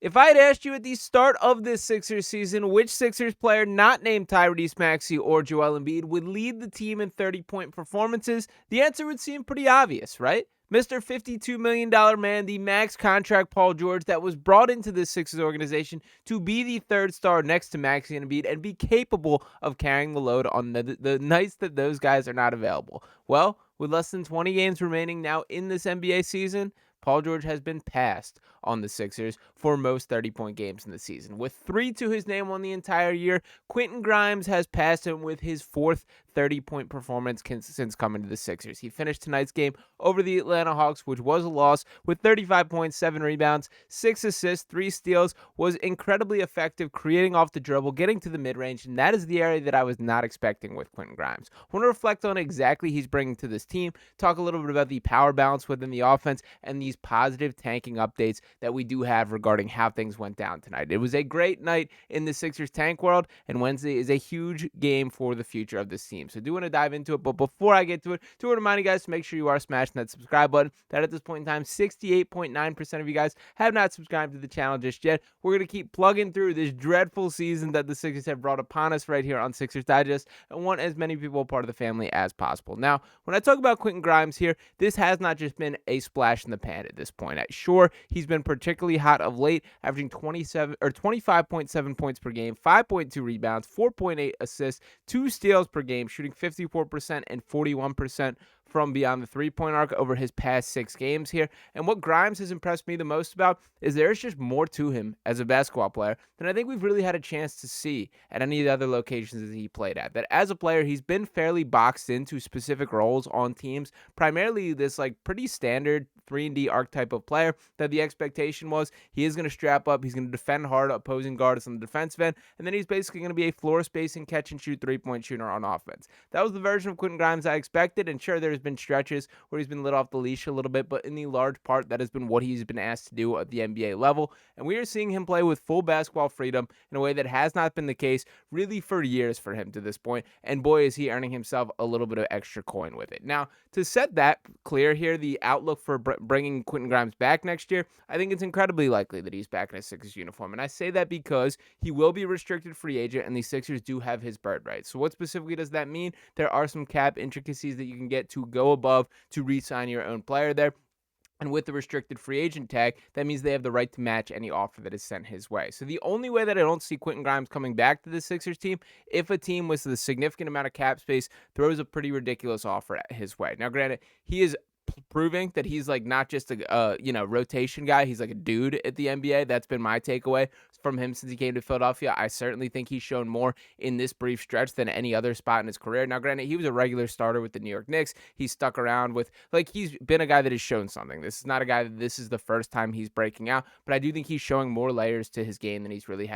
If I had asked you at the start of this Sixers season which Sixers player not named Tyrese Maxey or Joel Embiid would lead the team in 30-point performances, the answer would seem pretty obvious, right? Mr. $52 million man, the max contract Paul George that was brought into this Sixers organization to be the third star next to Maxey and Embiid and be capable of carrying the load on the nights that those guys are not available. Well, with less than 20 games remaining now in this NBA season, Paul George has been passed on the Sixers for most 30-point games in the season. With 3 to his name on the entire year, Quentin Grimes has passed him with his fourth 30-point performance since coming to the Sixers. He finished tonight's game over the Atlanta Hawks, which was a loss, with 35 points, 7 rebounds, 6 assists, 3 steals, was incredibly effective, creating off the dribble, getting to the mid-range, and that is the area that I was not expecting with Quentin Grimes. I want to reflect on exactly he's bringing to this team, talk a little bit about the power balance within the offense, and these positive tanking updates that we do have regarding how things went down tonight. It was a great night in the Sixers tank world, and Wednesday is a huge game for the future of this team. So I do want to dive into it, but before I get to it, do want to remind you guys to make sure you are smashing that subscribe button. That at this point in time, 68.9% of you guys have not subscribed to the channel just yet. We're going to keep plugging through this dreadful season that the Sixers have brought upon us right here on Sixers Digest, and want as many people a part of the family as possible. Now, when I talk about Quentin Grimes here, this has not just been a splash in the pan at this point. Sure, he's been particularly hot of late, averaging 25.7 points per game, 5.2 rebounds, 4.8 assists, 2 steals per game, shooting 54% and 41% from beyond the three-point arc over his past 6 games here. And what Grimes has impressed me the most about is there's just more to him as a basketball player than I think we've really had a chance to see at any of the other locations that he played at. That as a player, he's been fairly boxed into specific roles on teams, primarily this like pretty standard 3-and-D archetype of player that the expectation was he is going to strap up, he's going to defend hard opposing guards on the defensive end, and then he's basically going to be a floor spacing catch and shoot 3-point shooter on offense. That was the version of Quentin Grimes I expected, and sure, there's been stretches where he's been let off the leash a little bit, but in the large part, that has been what he's been asked to do at the NBA level, and we are seeing him play with full basketball freedom in a way that has not been the case really for years for him to this point, and boy, is he earning himself a little bit of extra coin with it. Now, to set that clear here, the outlook for bringing Quentin Grimes back next year, I think it's incredibly likely that he's back in a Sixers uniform, and I say that because he will be a restricted free agent, and the Sixers do have his bird rights. So what specifically does that mean? There are some cap intricacies that you can get to go above to re-sign your own player there. And with the restricted free agent tag, that means they have the right to match any offer that is sent his way. So the only way that I don't see Quentin Grimes coming back to the Sixers team, if a team with a significant amount of cap space throws a pretty ridiculous offer his way. Now, granted, he is proving that he's like not just a rotation guy. He's like a dude at the NBA. That's been my takeaway from him since he came to Philadelphia. I certainly think he's shown more in this brief stretch than any other spot in his career. Now, granted, he was a regular starter with the New York Knicks. He's stuck around with, he's been a guy that has shown something. This is not a guy that this is the first time he's breaking out, but I do think he's showing more layers to his game than he's really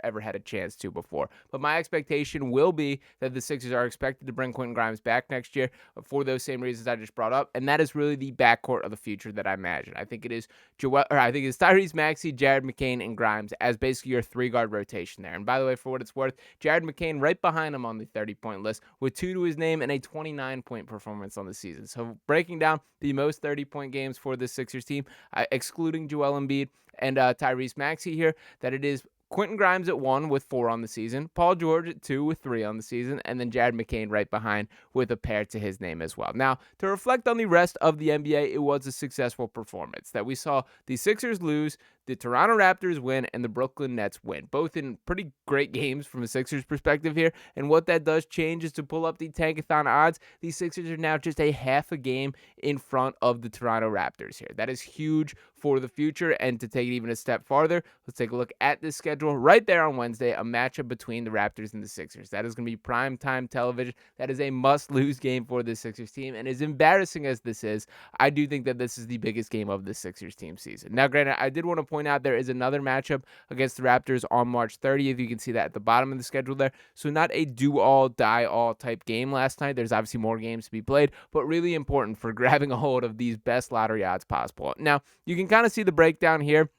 ever had a chance to before. But my expectation will be that the Sixers are expected to bring Quentin Grimes back next year for those same reasons I just brought up, and that is really the backcourt of the future that I imagine. I think it's Tyrese Maxey, Jared McCain, and Grimes as basically your 3-guard rotation there. And by the way, for what it's worth, Jared McCain right behind him on the 30-point list with 2 to his name and a 29-point performance on the season. So breaking down the most 30-point games for the Sixers team, excluding Joel Embiid and Tyrese Maxey here, that it is Quentin Grimes at 1 with 4 on the season, Paul George at 2 with 3 on the season, and then Jared McCain right behind with a pair to his name as well. Now, to reflect on the rest of the NBA, it was a successful performance that we saw the Sixers lose, the Toronto Raptors win, and the Brooklyn Nets win, both in pretty great games from a Sixers perspective here. And what that does change is to pull up the tankathon odds. The Sixers are now just a half a game in front of the Toronto Raptors here. That is huge for the future. And to take it even a step farther, let's take a look at this schedule right there on Wednesday, a matchup between the Raptors and the Sixers. That is going to be primetime television. That is a must-lose game for the Sixers team. And as embarrassing as this is, I do think that this is the biggest game of the Sixers team season. Now, granted, I did want to point out there is another matchup against the Raptors on March 30th. You can see that at the bottom of the schedule there. So not a do-all, die-all type game last night. There's obviously more games to be played, but really important for grabbing a hold of these best lottery odds possible. Now, you can kind of see the breakdown here.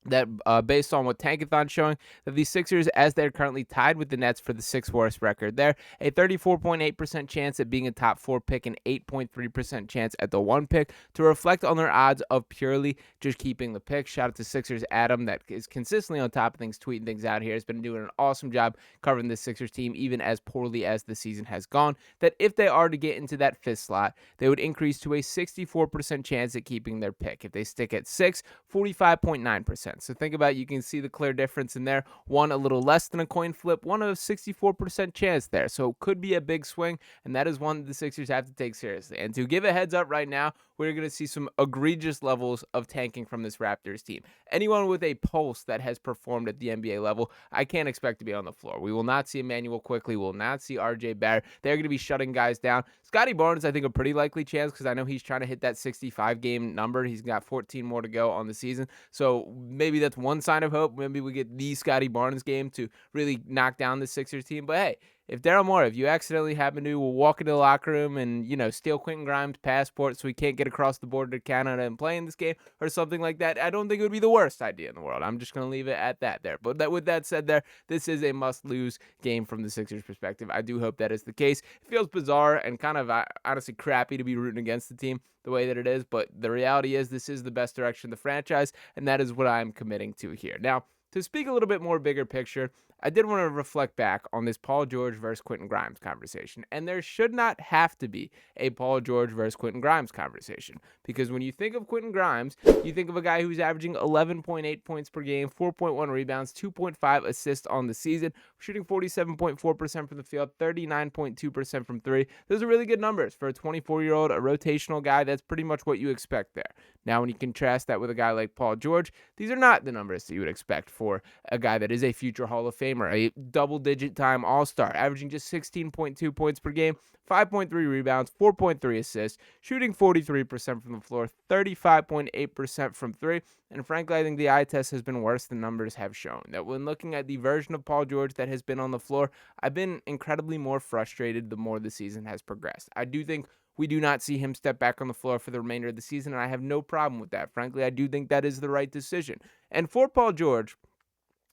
that based on what Tankathon's showing, that the Sixers, as they're currently tied with the Nets for the sixth worst record there, a 34.8% chance at being a top 4 pick and 8.3% chance at the 1 pick, to reflect on their odds of purely just keeping the pick. Shout out to Sixers Adam, that is consistently on top of things, tweeting things out here. Has been doing an awesome job covering the Sixers team, even as poorly as the season has gone, that if they are to get into that 5th slot, they would increase to a 64% chance at keeping their pick. If they stick at 6, 45.9%. So think about it, you can see the clear difference in there. One a little less than a coin flip, one of 64% chance there. So it could be a big swing, and that is one that the Sixers have to take seriously. And to give a heads up right now, we're going to see some egregious levels of tanking from this Raptors team. Anyone with a pulse that has performed at the NBA level, I can't expect to be on the floor. We will not see Emmanuel Quickly. We will not see RJ Barrett. They're going to be shutting guys down. Scotty Barnes, I think, a pretty likely chance, because I know he's trying to hit that 65 game number. He's got 14 more to go on the season. So maybe that's one sign of hope. Maybe we get the Scotty Barnes game to really knock down the Sixers team. But hey, if Daryl Morey, if you accidentally happen to walk into the locker room and, steal Quentin Grimes' passport so he can't get across the border to Canada and play in this game or something like that, I don't think it would be the worst idea in the world. I'm just going to leave it at that there. But with that said there, this is a must-lose game from the Sixers' perspective. I do hope that is the case. It feels bizarre and kind of honestly crappy to be rooting against the team the way that it is, but the reality is this is the best direction of the franchise, and that is what I'm committing to here. Now, to speak a little bit more bigger picture, I did want to reflect back on this Paul George versus Quentin Grimes conversation, and there should not have to be a Paul George versus Quentin Grimes conversation, because when you think of Quentin Grimes, you think of a guy who's averaging 11.8 points per game, 4.1 rebounds, 2.5 assists on the season, shooting 47.4% from the field, 39.2% from 3. Those are really good numbers for a 24-year-old, a rotational guy. That's pretty much what you expect there. Now, when you contrast that with a guy like Paul George, these are not the numbers that you would expect for a guy that is a future Hall of Famer, a double-digit time All-Star, averaging just 16.2 points per game, 5.3 rebounds, 4.3 assists, shooting 43% from the floor, 35.8% from 3, and frankly, I think the eye test has been worse than numbers have shown. That when looking at the version of Paul George that has been on the floor, I've been incredibly more frustrated the more the season has progressed. I do think we do not see him step back on the floor for the remainder of the season, and I have no problem with that. Frankly, I do think that is the right decision. And for Paul George,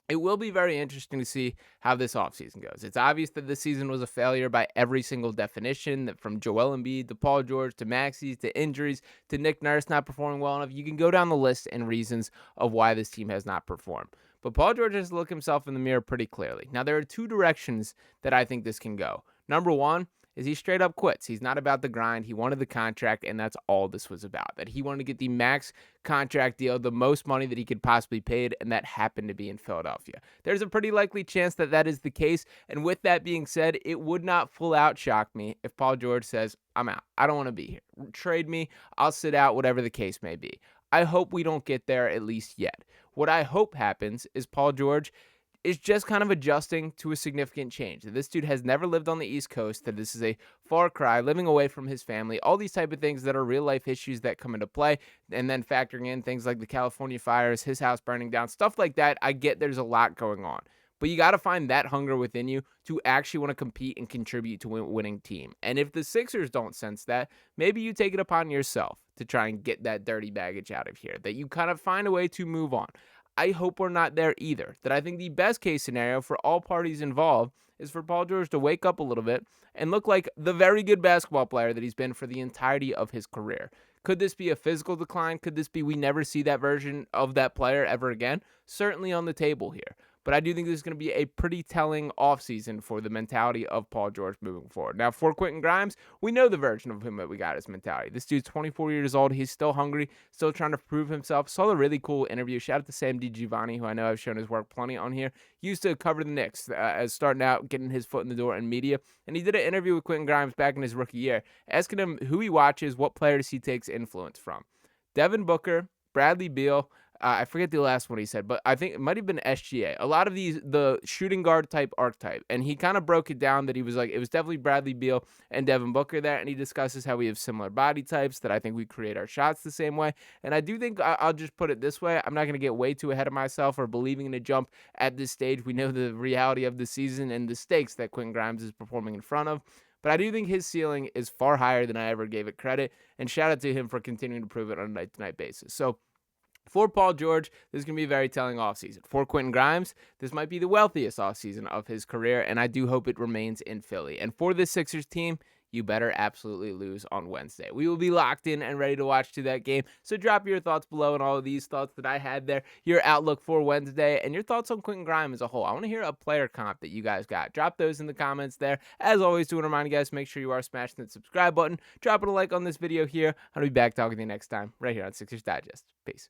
it will be very interesting to see how this offseason goes. It's obvious that this season was a failure by every single definition, that from Joel Embiid to Paul George to Maxey to injuries to Nick Nurse not performing well enough. You can go down the list and reasons of why this team has not performed. But Paul George has to look himself in the mirror pretty clearly. Now, there are two directions that I think this can go. Number one is he straight up quits. He's not about the grind. He wanted the contract, and that's all this was about. That he wanted to get the max contract deal, the most money that he could possibly pay, and that happened to be in Philadelphia. There's a pretty likely chance that that is the case, and with that being said, it would not full out shock me if Paul George says, I'm out. I don't want to be here. Trade me. I'll sit out, whatever the case may be. I hope we don't get there, at least yet. What I hope happens is Paul George is just kind of adjusting to a significant change. This dude has never lived on the East Coast, that this is a far cry, living away from his family, all these type of things that are real life issues that come into play, and then factoring in things like the California fires, his house burning down, stuff like that. I get there's a lot going on, but you got to find that hunger within you to actually want to compete and contribute to a winning team. And if the Sixers don't sense that, maybe you take it upon yourself to try and get that dirty baggage out of here, that you kind of find a way to move on. I hope we're not there either. That I think the best case scenario for all parties involved is for Paul George to wake up a little bit and look like the very good basketball player that he's been for the entirety of his career. Could this be a physical decline? Could this be we never see that version of that player ever again? Certainly on the table here. But I do think this is going to be a pretty telling offseason for the mentality of Paul George moving forward. Now, for Quentin Grimes, we know the version of him that we got, his mentality. This dude's 24 years old. He's still hungry, still trying to prove himself. Saw a really cool interview. Shout out to Sam DiGiovanni, who I know I've shown his work plenty on here. He used to cover the Knicks as starting out, getting his foot in the door in media. And he did an interview with Quentin Grimes back in his rookie year, asking him who he watches, what players he takes influence from. Devin Booker, Bradley Beal, I forget the last one he said, but I think it might have been SGA. A lot of the shooting guard type archetype. And he kind of broke it down that he was like, it was definitely Bradley Beal and Devin Booker there. And he discusses how we have similar body types, that I think we create our shots the same way. And I do think I'll just put it this way. I'm not going to get way too ahead of myself or believing in a jump at this stage. We know the reality of the season and the stakes that Quentin Grimes is performing in front of. But I do think his ceiling is far higher than I ever gave it credit. And shout out to him for continuing to prove it on a night-to-night basis. So For Paul George, this is going to be a very telling offseason. For Quentin Grimes, this might be the wealthiest offseason of his career, and I do hope it remains in Philly. And for this Sixers team, you better absolutely lose on Wednesday. We will be locked in and ready to watch to that game. So drop your thoughts below on all of these thoughts that I had there, your outlook for Wednesday, and your thoughts on Quentin Grimes as a whole. I want to hear a player comp that you guys got. Drop those in the comments there. As always, do want to remind you guys, make sure you are smashing that subscribe button. Drop it a like on this video here. I'll be back talking to you next time right here on Sixers Digest. Peace.